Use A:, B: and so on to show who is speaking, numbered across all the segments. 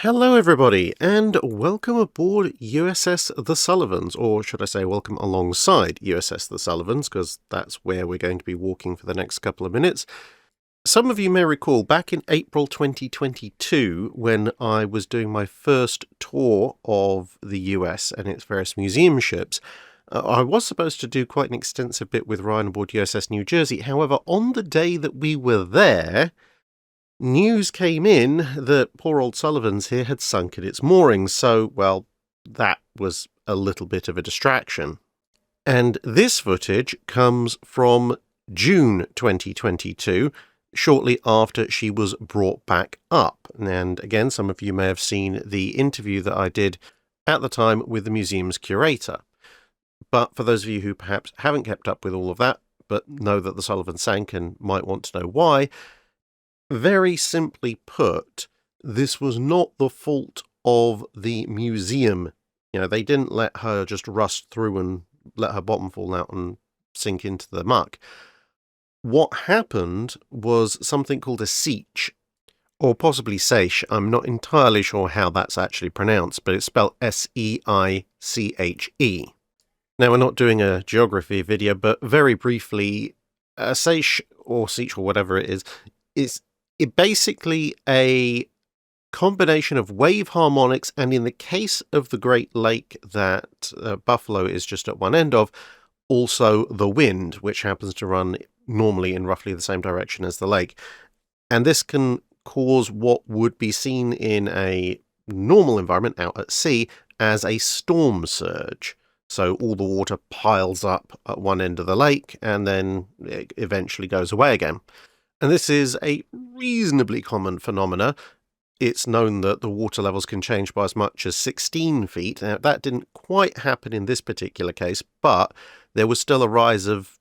A: Hello everybody, and welcome aboard USS The Sullivans, or should I say welcome alongside USS The Sullivans, because that's where we're going to be walking for the next couple of minutes. Some of you may recall back in April 2022 when I was doing my first tour of the US and its various museum ships. I was supposed to do quite an extensive bit with Ryan aboard USS New Jersey. However, on the day that we were there, news came in that poor old Sullivans here had sunk at its moorings, so, well, that was a little bit of a distraction. And this footage comes from June 2022, shortly after she was brought back up. And again, some of you may have seen the interview that I did at the time with the museum's curator. But for those of you who perhaps haven't kept up with all of that, but know that the Sullivan sank and might want to know why, very simply put, this was not the fault of the museum. They didn't let her just rust through and let her bottom fall out and sink into the muck. What happened was something called a seich, or possibly seiche. I'm not entirely sure how that's actually pronounced, but it's spelled S-E-I-C-H-E. Now, we're not doing a geography video, but very briefly, a seiche or seich or whatever it is basically a combination of wave harmonics, and in the case of the Great Lake that Buffalo is just at one end of, also the wind, which happens to run normally in roughly the same direction as the lake. And this can cause what would be seen in a normal environment out at sea as a storm surge. So all the water piles up at one end of the lake and then it eventually goes away again. And this is a reasonably common phenomena. It's known that the water levels can change by as much as 16 feet. Now, that didn't quite happen in this particular case, but there was still a rise of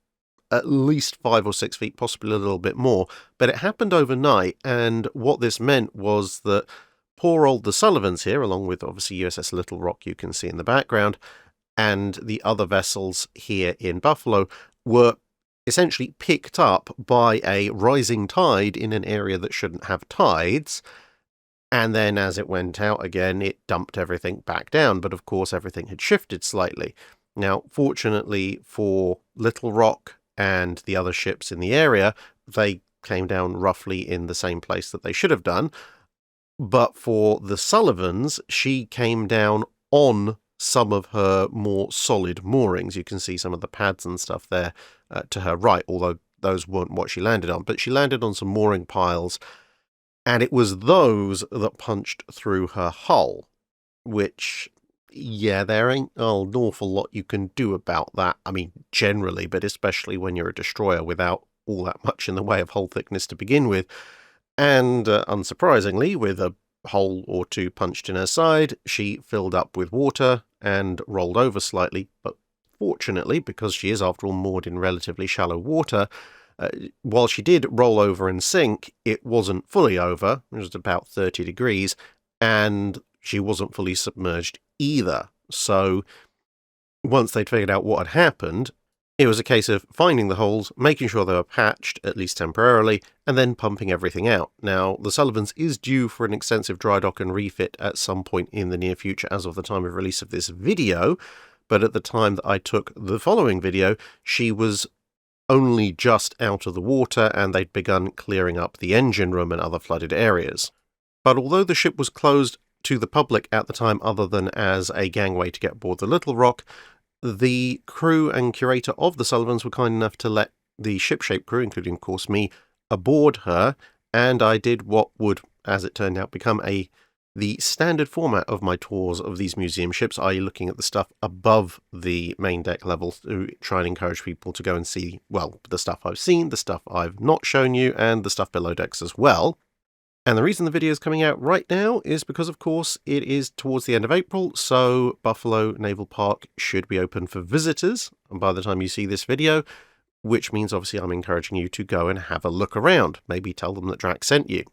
A: at least 5 or 6 feet, possibly a little bit more. But it happened overnight, and what this meant was that poor old the Sullivans here, along with obviously USS Little Rock you can see in the background, and the other vessels here in Buffalo, were essentially picked up by a rising tide in an area that shouldn't have tides, and then as it went out again, it dumped everything back down, but of course everything had shifted slightly. Now, fortunately for Little Rock and the other ships in the area, they came down roughly in the same place that they should have done, but for the Sullivans, she came down on some of her more solid moorings. You can see some of the pads and stuff there to her right, although those weren't what she landed on. But she landed on some mooring piles, and it was those that punched through her hull, which, yeah, there ain't an awful lot you can do about that. I mean, generally, but especially when you're a destroyer without all that much in the way of hull thickness to begin with. And unsurprisingly, with a hole or two punched in her side, she filled up with water and rolled over slightly, but fortunately, because she is after all moored in relatively shallow water, while she did roll over and sink, it wasn't fully over. It was about 30 degrees, and she wasn't fully submerged either. So once they'd figured out what had happened, it was a case of finding the holes, making sure they were patched, at least temporarily, and then pumping everything out. Now, the Sullivans is due for an extensive dry dock and refit at some point in the near future as of the time of release of this video, but at the time that I took the following video, she was only just out of the water and they'd begun clearing up the engine room and other flooded areas. But although the ship was closed to the public at the time other than as a gangway to get aboard the Little Rock, the crew and curator of the Sullivans were kind enough to let the shipshape crew, including of course me, aboard her, and I did what would, as it turned out, become the standard format of my tours of these museum ships, i.e. looking at the stuff above the main deck level to try and encourage people to go and see, well, the stuff I've seen, the stuff I've not shown you, and the stuff below decks as well. And the reason the video is coming out right now is because, of course, it is towards the end of April, so Buffalo Naval Park should be open for visitors by the time you see this video, which means obviously I'm encouraging you to go and have a look around. Maybe tell them that Drax sent you.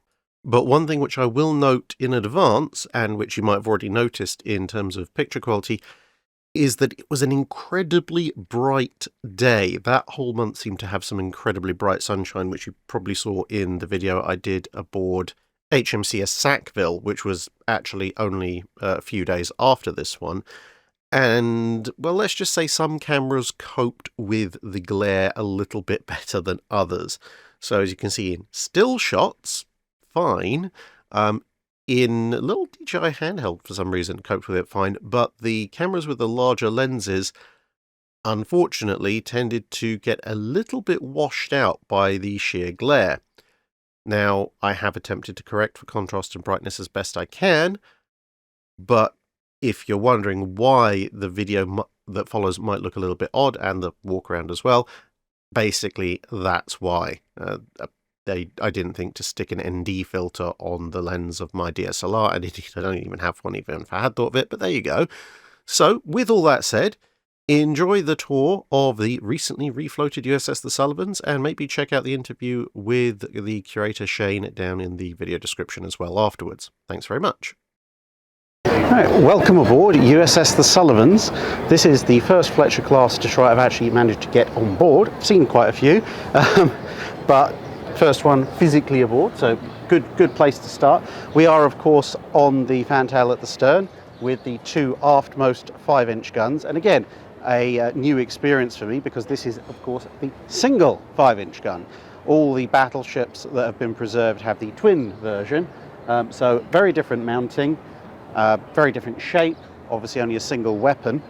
A: But one thing which I will note in advance, and which you might have already noticed in terms of picture quality, is that it was an incredibly bright day. That whole month seemed to have some incredibly bright sunshine, which you probably saw in the video I did aboard HMCS Sackville, which was actually only a few days after this one. And, well, let's just say some cameras coped with the glare a little bit better than others. So as you can see in still shots, fine. In little DJI handheld, for some reason, coped with it fine. But the cameras with the larger lenses, unfortunately, tended to get a little bit washed out by the sheer glare. Now, I have attempted to correct for contrast and brightness as best I can, but if you're wondering why the video that follows might look a little bit odd, and the walk around as well, basically that's why. I didn't think to stick an ND filter on the lens of my DSLR, and indeed I don't even have one even if I had thought of it, but there you go. So, with all that said, enjoy the tour of the recently refloated USS The Sullivans, and maybe check out the interview with the curator Shane down in the video description as well afterwards. Thanks very much.
B: Right, welcome aboard USS The Sullivans. This is the first Fletcher class destroyer I've actually managed to get on board. I've seen quite a few, but first one physically aboard, so good place to start. We are, of course, on the fantail at the stern with the two aftmost 5-inch guns, and again, a new experience for me because this is, of course, the single 5-inch gun. All the battleships that have been preserved have the twin version, so very different mounting. Very different shape, obviously only a single weapon,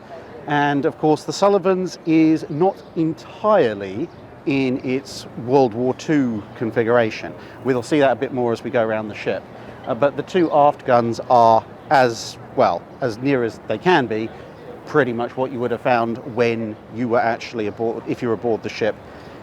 B: and of course the Sullivans is not entirely in its World War II configuration. We'll see that a bit more as we go around the ship, but the two aft guns are as near as they can be pretty much what you would have found when you were actually aboard, if you were aboard the ship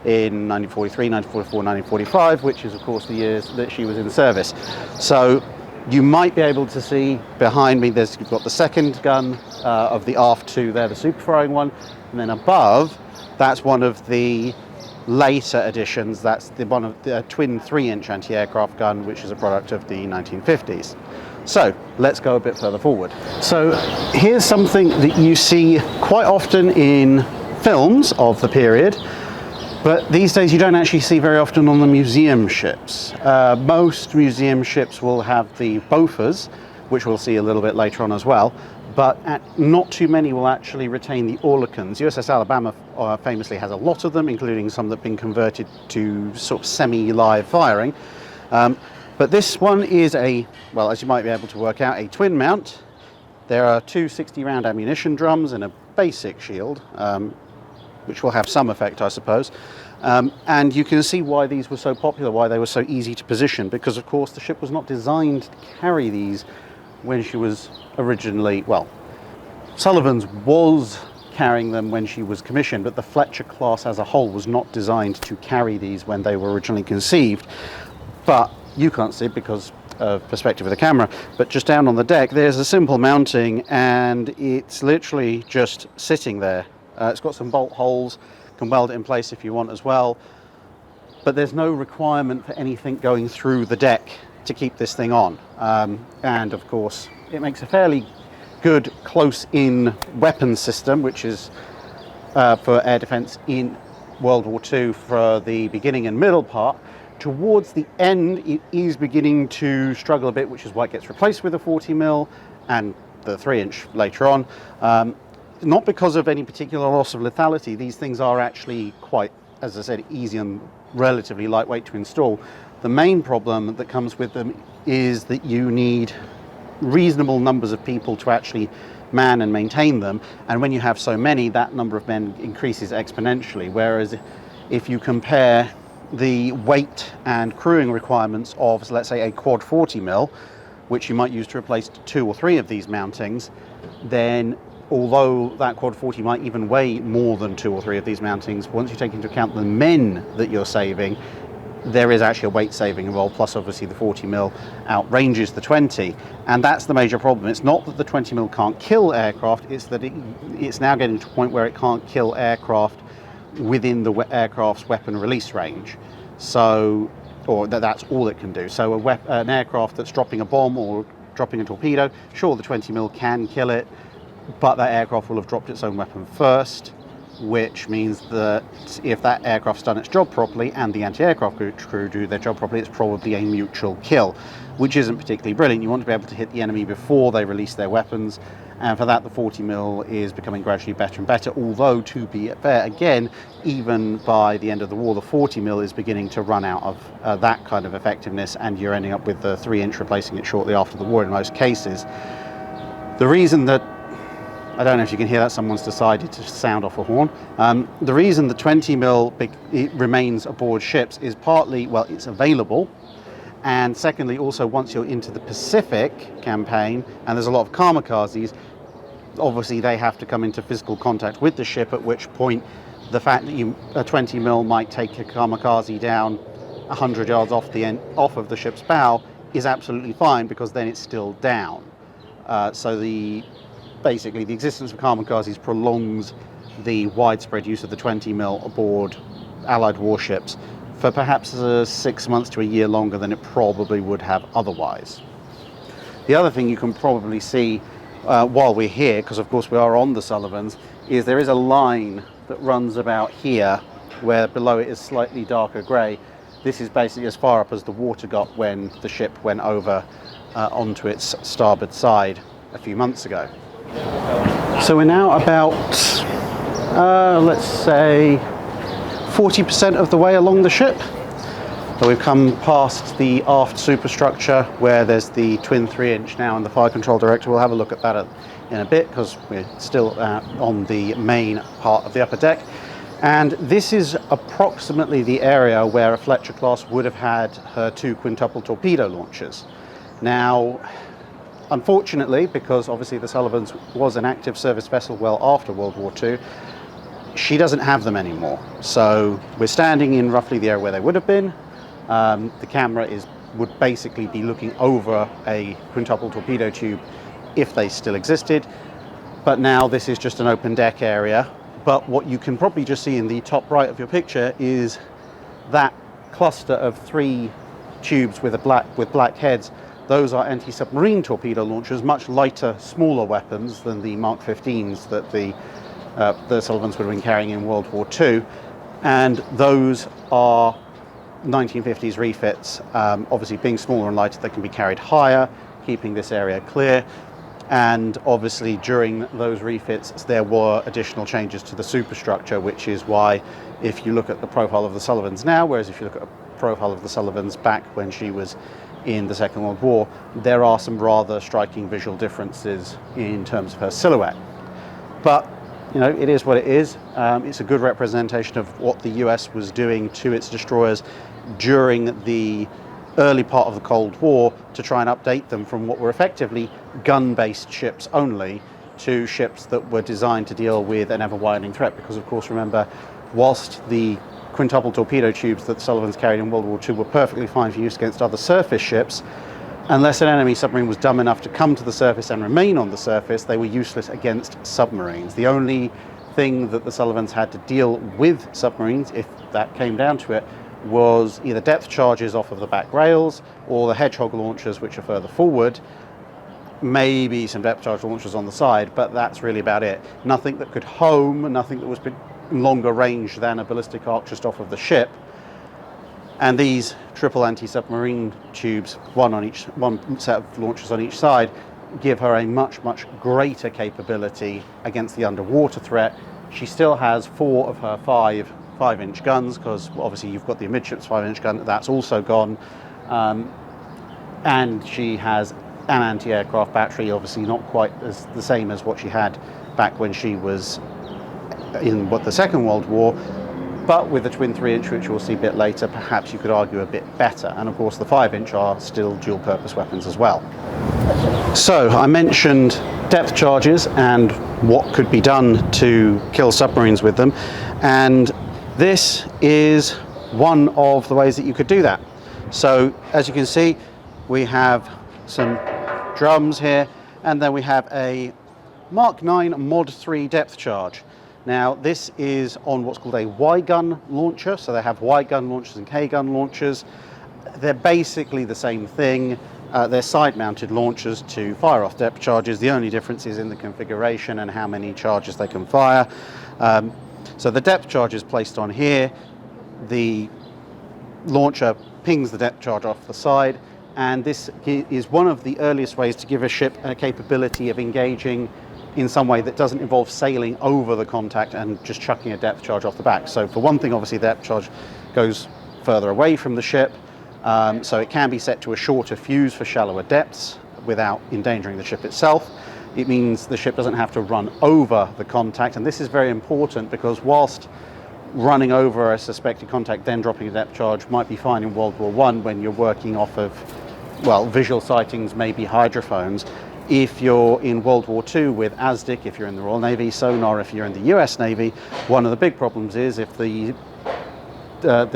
B: in 1943, 1944, 1945, which is of course the years that she was in service. So you might be able to see behind me, you've got the second gun of the aft two there, the super firing one, and then above, that's one of the later editions. That's one of the twin 3-inch anti-aircraft gun, which is a product of the 1950s. So let's go a bit further forward. So here's something that you see quite often in films of the period, but these days you don't actually see very often on the museum ships. Most museum ships will have the Bofors, which we'll see a little bit later on as well, but not too many will actually retain the Oerlikons. USS Alabama famously has a lot of them, including some that have been converted to sort of semi-live firing. But this one is as you might be able to work out, a twin mount. There are two 60-round ammunition drums and a basic shield, which will have some effect, I suppose. And you can see why these were so popular, why they were so easy to position, because of course the ship was not designed to carry these when she was originally, Sullivans was carrying them when she was commissioned, but the Fletcher class as a whole was not designed to carry these when they were originally conceived. But you can't see it because of perspective of the camera, but just down on the deck there's a simple mounting, and it's literally just sitting there. It's got some bolt holes, can weld it in place if you want as well, but there's no requirement for anything going through the deck to keep this thing on. And of course it makes a fairly good close-in weapon system, which is for air defense in World War II for the beginning and middle part. Towards the end it is beginning to struggle a bit, which is why it gets replaced with a 40mm and the 3-inch later on. Not because of any particular loss of lethality. These things are actually quite, as I said, easy and relatively lightweight to install. The main problem that comes with them is that you need reasonable numbers of people to actually man and maintain them, and when you have so many, that number of men increases exponentially, whereas if you compare the weight and crewing requirements of, let's say, a quad 40mm, which you might use to replace 2 or 3 of these mountings, then although that quad 40 might even weigh more than 2 or 3 of these mountings, once you take into account the men that you're saving, there is actually a weight saving involved, plus obviously the 40mm outranges the 20, and that's the major problem. It's not that the 20mm can't kill aircraft, it's that it's now getting to a point where it can't kill aircraft within the aircraft's weapon release range. So, or that's all it can do. So an aircraft that's dropping a bomb or dropping a torpedo, sure, the 20mm can kill it, but that aircraft will have dropped its own weapon first, which means that if that aircraft's done its job properly and the anti-aircraft crew do their job properly, it's probably a mutual kill, which isn't particularly brilliant. You want to be able to hit the enemy before they release their weapons, and for that the 40mm is becoming gradually better and better, although, to be fair, again, even by the end of the war, the 40mm is beginning to run out of that kind of effectiveness, and you're ending up with the 3-inch replacing it shortly after the war in most cases. The reason that, I don't know if you can hear that, someone's decided to sound off a horn. The reason the 20mm remains aboard ships is partly, well, it's available, and secondly, also once you're into the Pacific campaign, and there's a lot of kamikazes, obviously they have to come into physical contact with the ship, at which point the fact that a 20mm might take a kamikaze down 100 yards off of the ship's bow is absolutely fine, because then it's still down. So basically the existence of kamikazes prolongs the widespread use of the 20mm aboard Allied warships for perhaps 6 months to a year longer than it probably would have otherwise. The other thing you can probably see while we're here, because of course we are on the Sullivans, is there is a line that runs about here, where below it is slightly darker grey. This is basically as far up as the water got when the ship went over onto its starboard side a few months ago. So we're now about, let's say, 40% of the way along the ship. So we've come past the aft superstructure, where there's the twin 3-inch now and the fire control director. We'll have a look at that in a bit, because we're still on the main part of the upper deck. And this is approximately the area where a Fletcher class would have had her 2 quintuple torpedo launchers. Now, unfortunately, because obviously the Sullivans was an active service vessel well after World War II, she doesn't have them anymore. So we're standing in roughly the area where they would have been. The camera would basically be looking over a quintuple torpedo tube if they still existed. But now this is just an open deck area. But what you can probably just see in the top right of your picture is that cluster of 3 tubes with black heads. Those are anti-submarine torpedo launchers, much lighter, smaller weapons than the Mark 15s that the Sullivans would have been carrying in World War II. And those are 1950s refits. Obviously, being smaller and lighter, they can be carried higher, keeping this area clear. And obviously, during those refits, there were additional changes to the superstructure, which is why, if you look at the profile of the Sullivans now, whereas if you look at a profile of the Sullivans back when she was in the Second World War, there are some rather striking visual differences in terms of her silhouette. But, you know, it is what it is. It's a good representation of what the US was doing to its destroyers during the early part of the Cold War, to try and update them from what were effectively gun-based ships only to ships that were designed to deal with an ever-widening threat. Because, of course, remember, whilst the quintuple torpedo tubes that the Sullivans carried in World War II were perfectly fine for use against other surface ships, unless an enemy submarine was dumb enough to come to the surface and remain on the surface, they were useless against submarines. The only thing that the Sullivans had to deal with submarines, if that came down to it, was either depth charges off of the back rails or the Hedgehog launchers, which are further forward, maybe some depth charge launchers on the side, but that's really about it. Nothing that could home, nothing that was longer range than a ballistic arc just off of the ship. And these triple anti-submarine tubes, one set of launchers on each side, give her a much, much greater capability against the underwater threat. She still has 4 of her 5-inch guns, because obviously you've got the Midship's 5-inch gun, that's also gone. And she has an anti-aircraft battery, obviously not quite as the same as what she had back when she was in the Second World War, but with the twin 3-inch, which we'll see a bit later, perhaps you could argue a bit better. And of course the 5-inch are still dual-purpose weapons as well. So I mentioned depth charges and what could be done to kill submarines with them, and this is one of the ways that you could do that. So as you can see, we have some drums here, and then we have a Mark 9 Mod 3 depth charge. Now this is on what's called a Y-gun launcher, so they have Y-gun launchers and K-gun launchers. They're basically the same thing. They're side-mounted launchers to fire off depth charges. The only difference is in the configuration and how many charges they can fire. So the depth charge is placed on here, the launcher pings the depth charge off the side, and this is one of the earliest ways to give a ship a capability of engaging in some way that doesn't involve sailing over the contact and just chucking a depth charge off the back. So for one thing, obviously the depth charge goes further away from the ship, so it can be set to a shorter fuse for shallower depths without endangering the ship itself. It means the ship doesn't have to run over the contact, and this is very important because whilst running over a suspected contact, then dropping a depth charge might be fine in World War I when you're working off of, well, visual sightings, maybe hydrophones. If you're in World War II with ASDIC, if you're in the Royal Navy, sonar, if you're in the US Navy, one of the big problems is if the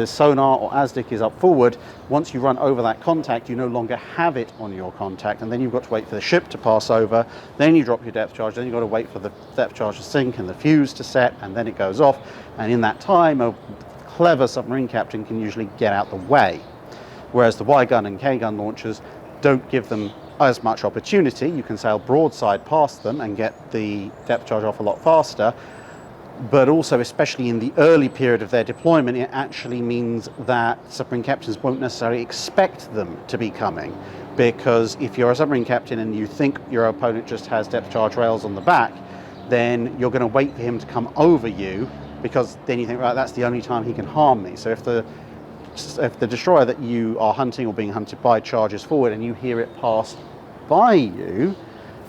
B: sonar or ASDIC is up forward, once you run over that contact, you no longer have it on your contact, and then you've got to wait for the ship to pass over, then you drop your depth charge, then you've got to wait for the depth charge to sink and the fuse to set, and then it goes off, and in that time a clever submarine captain can usually get out the way. Whereas the Y-gun and K-gun launchers don't give them as much opportunity. You can sail broadside past them and get the depth charge off a lot faster, but also, especially in the early period of their deployment, it actually means that submarine captains won't necessarily expect them to be coming, because if you're a submarine captain and you think your opponent just has depth charge rails on the back, then you're going to wait for him to come over you, because then you think, right, that's the only time he can harm me. So if the destroyer that you are hunting or being hunted by charges forward and you hear it pass by you,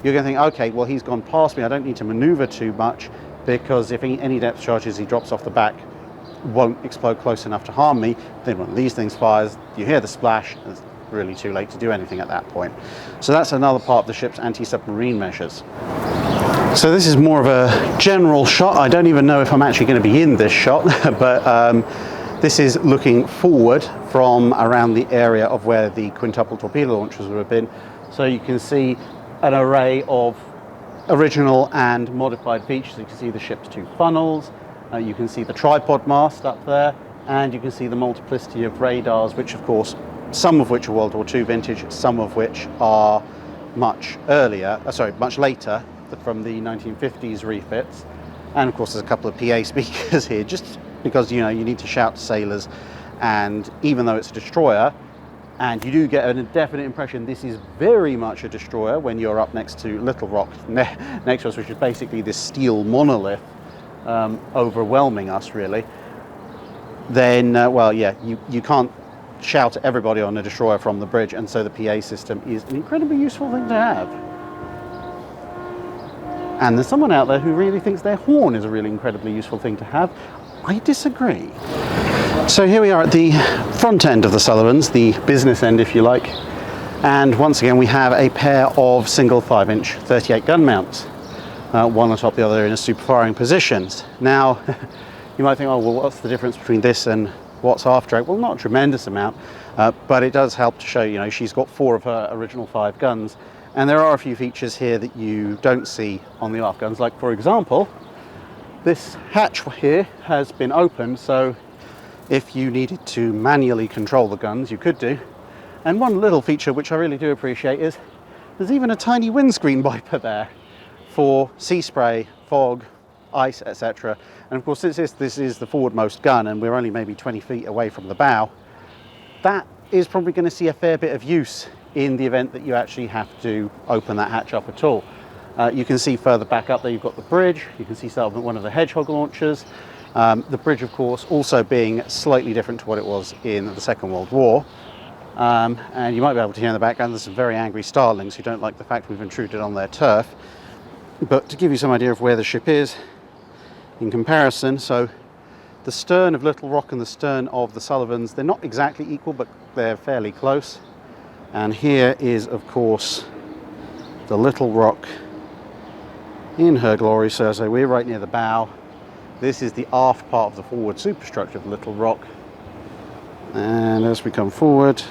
B: you're going to think, okay, well, he's gone past me, I don't need to maneuver too much, because if any depth charges he drops off the back won't explode close enough to harm me. Then when these things fires, you hear the splash, and it's really too late to do anything at that point. So that's another part of the ship's anti-submarine measures. So this is more of a general shot. I don't even know if I'm actually going to be in this shot, but this is looking forward from around the area of where the quintuple torpedo launchers would have been. So you can see an array of original and modified features. You can see the ship's two funnels, you can see the tripod mast up there, and you can see the multiplicity of radars, which of course, some of which are World War II vintage, some of which are much later, from the 1950s refits. And of course there's a couple of PA speakers here, just because you need to shout to sailors, and even though it's a destroyer, and you do get a definite impression this is very much a destroyer when you're up next to Little Rock next to us, which is basically this steel monolith overwhelming us really, then well, yeah, you can't shout at everybody on a destroyer from the bridge, and so the PA system is an incredibly useful thing to have. And there's someone out there who really thinks their horn is a really incredibly useful thing to have. I disagree. So here we are at the front end of the Sullivans, the business end if you like, and once again we have a pair of single 5-inch 38 gun mounts, one on top of the other in a super firing positions. Now you might think, oh well, what's the difference between this and what's aft drag? Well, not a tremendous amount, but it does help to show, she's got 4 of her original 5 guns, and there are a few features here that you don't see on the aft guns, like for example, this hatch here has been opened, so if you needed to manually control the guns, you could do. And one little feature which I really do appreciate is there's even a tiny windscreen wiper there for sea spray, fog, ice, etc. And of course, since this is the forwardmost gun and we're only maybe 20 feet away from the bow, that is probably going to see a fair bit of use in the event that you actually have to open that hatch up at all. You can see further back up there you've got the bridge, you can see one of the Hedgehog launchers. The bridge, of course, also being slightly different to what it was in the Second World War. And you might be able to hear in the background there's some very angry starlings who don't like the fact we've intruded on their turf. But to give you some idea of where the ship is in comparison, so the stern of Little Rock and the stern of the Sullivans, they're not exactly equal, but they're fairly close. And here is, of course, the Little Rock in her glory. So we're right near the bow. This is the aft part of the forward superstructure of Little Rock. And as we come forward,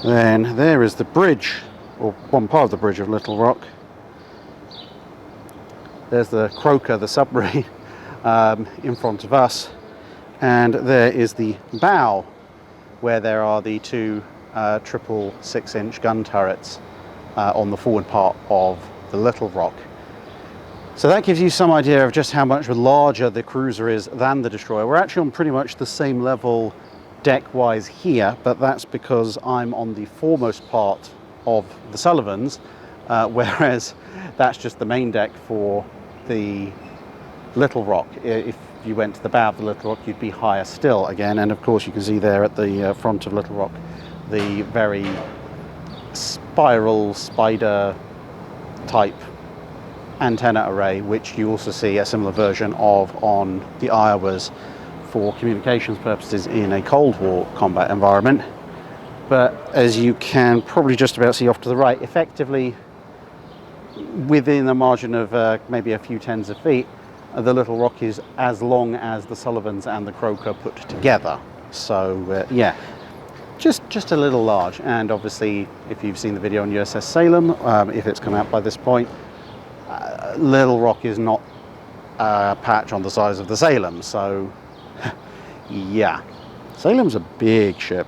B: then there is the bridge, or one part of the bridge of Little Rock. There's the Croker, the submarine, in front of us. And there is the bow, where there are the 2 triple 6-inch gun turrets on the forward part of the Little Rock. So that gives you some idea of just how much larger the cruiser is than the destroyer. We're actually on pretty much the same level deck-wise here, but that's because I'm on the foremost part of the Sullivans, whereas that's just the main deck for the Little Rock. If you went to the bow of the Little Rock, you'd be higher still again, and of course you can see there at the front of Little Rock the very spiral spider type antenna array, which you also see a similar version of on the Iowas for communications purposes in a Cold War combat environment. But as you can probably just about see off to the right, effectively within a margin of maybe a few tens of feet, the Little Rock is as long as the Sullivans and the Croker put together. So yeah, just a little large. And obviously, if you've seen the video on USS Salem, if it's come out by this point, Little Rock is not a patch on the size of the Salem, so yeah, Salem's a big ship.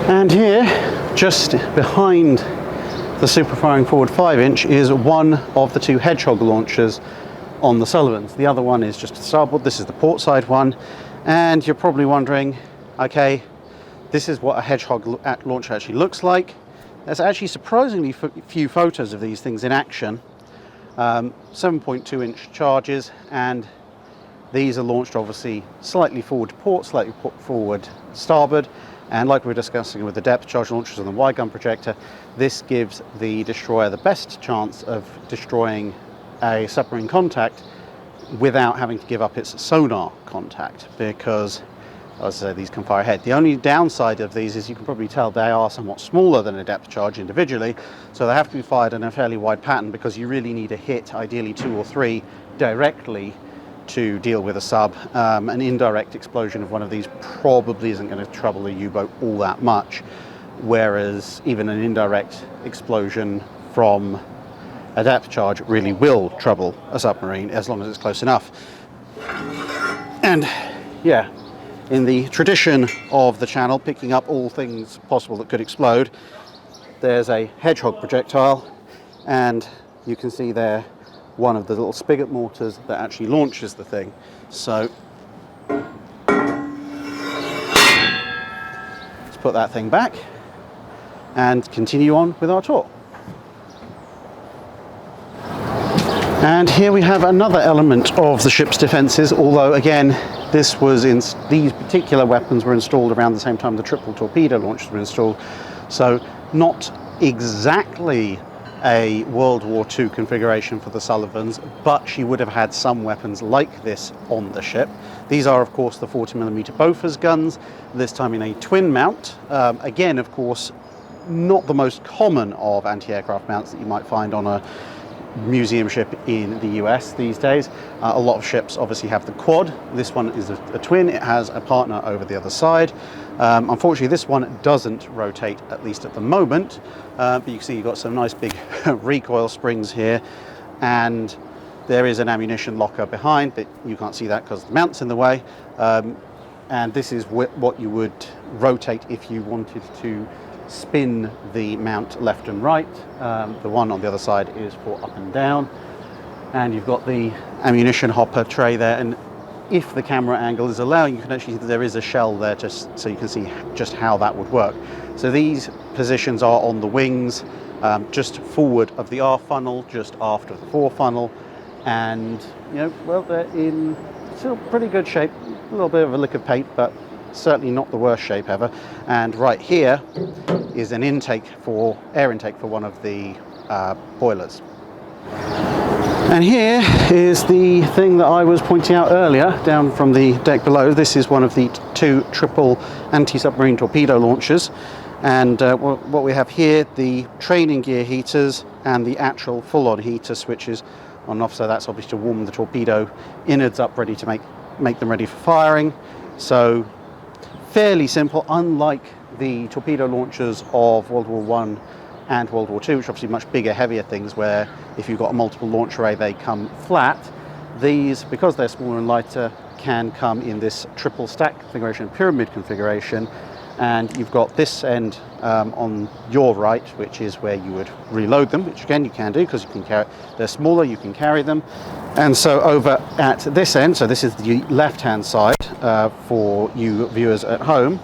B: And here, just behind the super firing forward 5-inch, is one of the two Hedgehog launchers on the Sullivans. The other one is just to starboard. This is the port side one, and you're probably wondering, okay, this is what a Hedgehog launcher actually looks like. There's actually surprisingly few photos of these things in action. 7.2-inch charges, and these are launched obviously slightly forward to port, slightly forward starboard, and like we were discussing with the depth charge launchers and the wide gun projector, this gives the destroyer the best chance of destroying a submarine contact without having to give up its sonar contact, because as I say, these can fire ahead. The only downside of these is you can probably tell they are somewhat smaller than a depth charge individually, so they have to be fired in a fairly wide pattern, because you really need to hit ideally 2 or 3 directly to deal with a sub. An indirect explosion of one of these probably isn't going to trouble the U-boat all that much, whereas even an indirect explosion from a depth charge really will trouble a submarine as long as it's close enough. And yeah, in the tradition of the channel, picking up all things possible that could explode, there's a Hedgehog projectile, and you can see there one of the little spigot mortars that actually launches the thing. So let's put that thing back and continue on with our tour. And here we have another element of the ship's defences, although again these particular weapons were installed around the same time the triple torpedo launchers were installed, so not exactly a World War II configuration for the Sullivans, but she would have had some weapons like this on the ship. These are of course the 40mm Bofors guns, this time in a twin mount. Again, of course, not the most common of anti-aircraft mounts that you might find on a museum ship in the US these days. A lot of ships obviously have the quad. This one is a twin. It has a partner over the other side. Unfortunately, this one doesn't rotate, at least at the moment, but you can see you've got some nice big recoil springs here, and there is an ammunition locker behind, but you can't see that because the mount's in the way. And this is what you would rotate if you wanted to spin the mount left and right. The one on the other side is for up and down, and you've got the ammunition hopper tray there, and if the camera angle is allowing, you can actually see there is a shell there, just so you can see just how that would work. So these positions are on the wings, just forward of the aft funnel, just aft of the fore funnel, and well, they're in still pretty good shape. A little bit of a lick of paint, but certainly not the worst shape ever. And right here is an air intake for one of the boilers. And here is the thing that I was pointing out earlier down from the deck below. This is one of the 2 triple anti-submarine torpedo launchers, and what we have here, the training gear heaters and the actual full-on heater switches on and off, so that's obviously to warm the torpedo innards up, ready to make them ready for firing. So fairly simple, unlike the torpedo launchers of World War I and World War II, which are obviously much bigger, heavier things, where if you've got a multiple launch array, they come flat. These, because they're smaller and lighter, can come in this triple stack configuration, pyramid configuration, and you've got this end on your right, which is where you would reload them, which again you can do because you can carry, they're smaller, you can carry them. And so over at this end, so this is the left hand side for you viewers at home,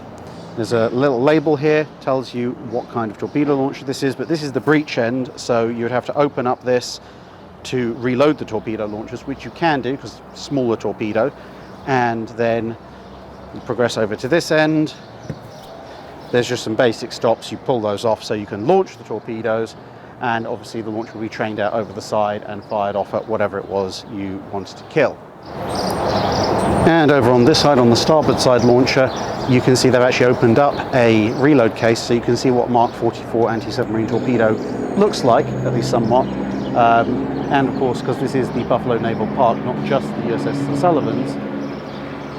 B: there's a little label here, tells you what kind of torpedo launcher this is, but this is the breech end, so you would have to open up this to reload the torpedo launchers, which you can do because smaller torpedo. And then you progress over to this end. There's just some basic stops. You pull those off so you can launch the torpedoes, and obviously the launcher will be trained out over the side and fired off at whatever it was you wanted to kill. And over on this side, on the starboard side launcher, you can see they've actually opened up a reload case, so you can see what Mark 44 anti-submarine torpedo looks like, at least somewhat. And of course, because this is the Buffalo Naval Park, not just the USS The Sullivans,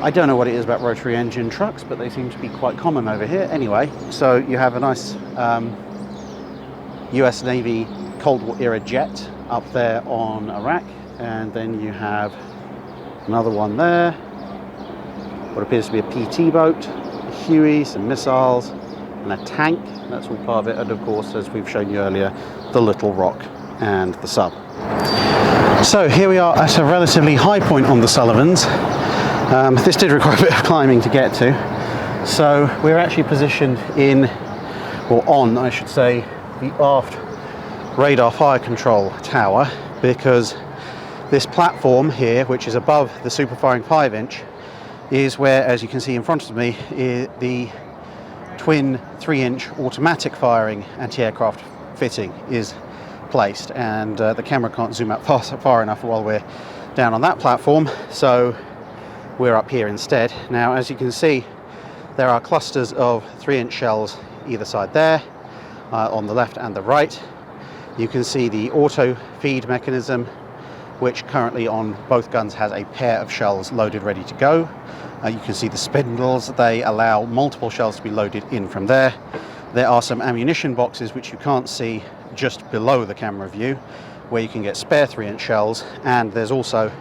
B: I don't know what it is about rotary engine trucks, but they seem to be quite common over here. Anyway, so you have a nice US Navy Cold War era jet up there on a rack, and then you have another one there, what appears to be a PT boat, a Huey, some missiles, and a tank. That's all part of it, and of course, as we've shown you earlier, the Little Rock and the sub. So here we are at a relatively high point on the Sullivans. This did require a bit of climbing to get to. So we're actually positioned in, or on, I should say, the aft radar fire control tower, because this platform here, which is above the super firing 5-inch, is where, as you can see in front of me, the twin 3-inch automatic firing anti-aircraft fitting is placed, and the camera can't zoom out far enough while we're down on that platform, so we're up here instead. Now, as you can see, there are clusters of 3-inch shells either side there, on the left and the right. You can see the auto feed mechanism, which currently on both guns has a pair of shells loaded ready to go. You can see the spindles, they allow multiple shells to be loaded in from there. There are some ammunition boxes which you can't see just below the camera view, where you can get spare 3-inch shells, and there's also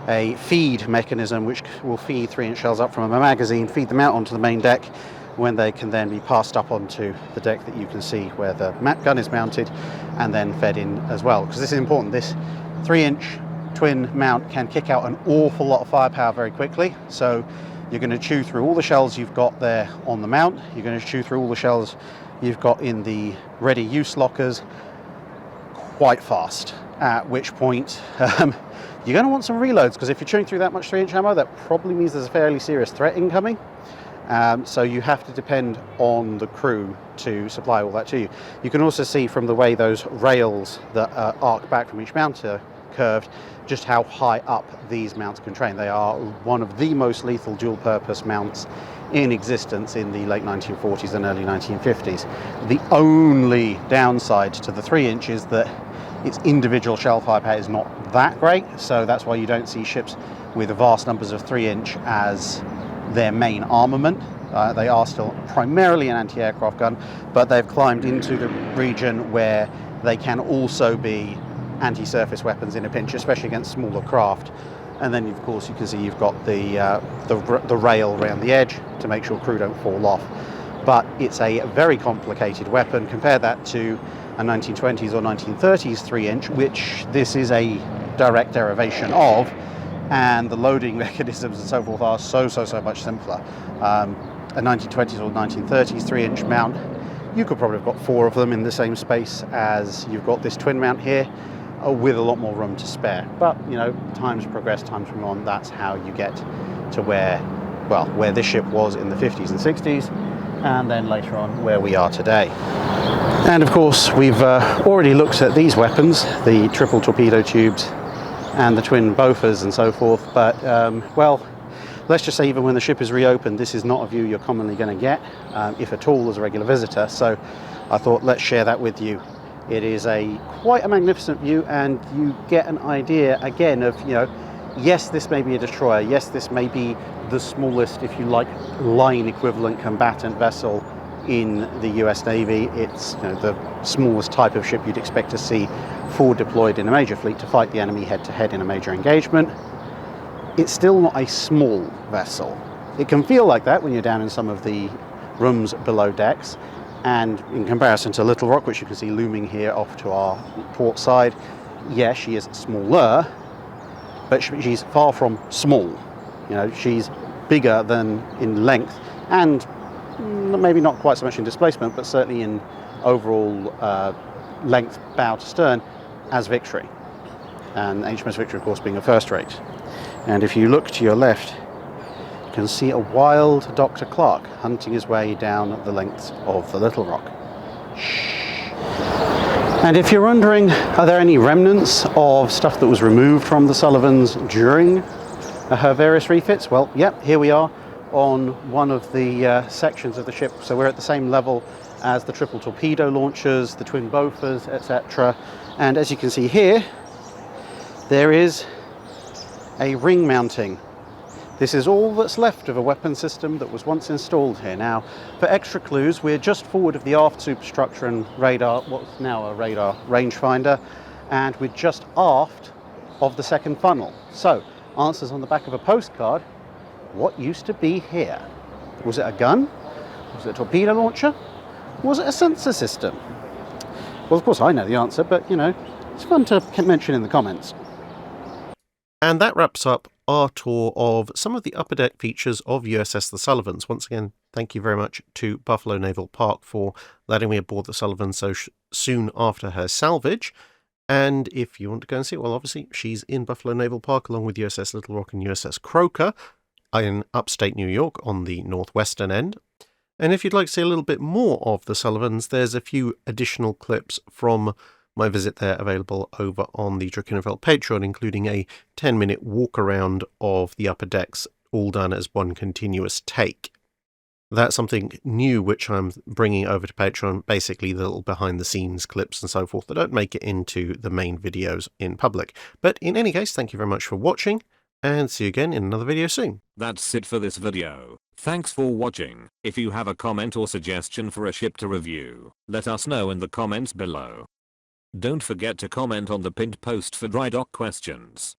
B: a feed mechanism which will feed 3-inch shells up from a magazine, feed them out onto the main deck, when they can then be passed up onto the deck that you can see where the gun is mounted, and then fed in as well. Because this is important, this 3-inch twin mount can kick out an awful lot of firepower very quickly, so you're going to chew through all the shells you've got there on the mount, you're going to chew through all the shells you've got in the ready use lockers quite fast, at which point you're going to want some reloads, because if you're chewing through that much 3-inch ammo, that probably means there's a fairly serious threat incoming. So you have to depend on the crew to supply all that to you. You can also see from the way those rails that arc back from each mount are curved, just how high up these mounts can train. They are one of the most lethal dual-purpose mounts in existence in the late 1940s and early 1950s. The only downside to the 3-inch is that its individual shell firepower is not that great, so that's why you don't see ships with vast numbers of 3-inch as their main armament. They are still primarily an anti-aircraft gun, but they've climbed into the region where they can also be anti-surface weapons in a pinch, especially against smaller craft. And then, of course, you can see you've got the rail around the edge to make sure crew don't fall off. But it's a very complicated weapon. Compare that to a 1920s or 1930s 3-inch, which this is a direct derivation of, and the loading mechanisms and so forth are so much simpler. A 1920s or 1930s 3-inch mount, you could probably have got 4 of them in the same space as you've got this twin mount here, with a lot more room to spare. But, you know, times progress, times move on. That's how you get to where this ship was in the 50s and 60s, and then later on where we are today. And of course, we've already looked at these weapons, the triple torpedo tubes and the twin Bofors and so forth, but well, let's just say even when the ship is reopened, this is not a view you're commonly going to get, if at all, as a regular visitor. So I thought, let's share that with you. It is quite a magnificent view, and you get an idea again of, you know, yes, this may be a destroyer, yes, this may be the smallest, if you like, line equivalent combatant vessel in the US Navy. It's, you know, the smallest type of ship you'd expect to see forward deployed in a major fleet to fight the enemy head to head in a major engagement. It's still not a small vessel. It can feel like that when you're down in some of the rooms below decks. And in comparison to Little Rock, which you can see looming here off to our port side, yes, she is smaller, but she's far from small. You know, she's bigger than in length, and maybe not quite so much in displacement, but certainly in overall length bow to stern as Victory. And HMS Victory, of course, being a first rate. And if you look to your left, you can see a wild Dr. Clark hunting his way down the length of the Little Rock. And if you're wondering, are there any remnants of stuff that was removed from the Sullivans during her various refits? Well, yep, here we are on one of the sections of the ship. So we're at the same level as the triple torpedo launchers, the twin Bofors, etc. And as you can see here, there is a ring mounting. This is all that's left of a weapon system that was once installed here. Now, for extra clues, we're just forward of the aft superstructure and radar, what's now a radar rangefinder, and we're just aft of the second funnel. So, answers on the back of a postcard. What used to be here? Was it a gun? Was it a torpedo launcher? Was it a sensor system? Well, of course I know the answer, but you know, it's fun to mention in the comments.
A: And that wraps up our tour of some of the upper deck features of USS The Sullivans. Once again, thank you very much to Buffalo Naval Park for letting me aboard the Sullivan so soon after her salvage. And if you want to go and see it, well, obviously she's in Buffalo Naval Park along with USS Little Rock and USS Croker in upstate New York on the northwestern end. And if you'd like to see a little bit more of the Sullivans, there's a few additional clips from my visit there available over on the Drakenfeld Patreon, including a 10-minute walk around of the upper decks, all done as one continuous take. That's something new which I'm bringing over to Patreon, basically the little behind-the-scenes clips and so forth that don't make it into the main videos in public. But in any case, thank you very much for watching, and see you again in another video soon.
C: That's it for this video. Thanks for watching. If you have a comment or suggestion for a ship to review, let us know in the comments below. Don't forget to comment on the pinned post for dry dock questions.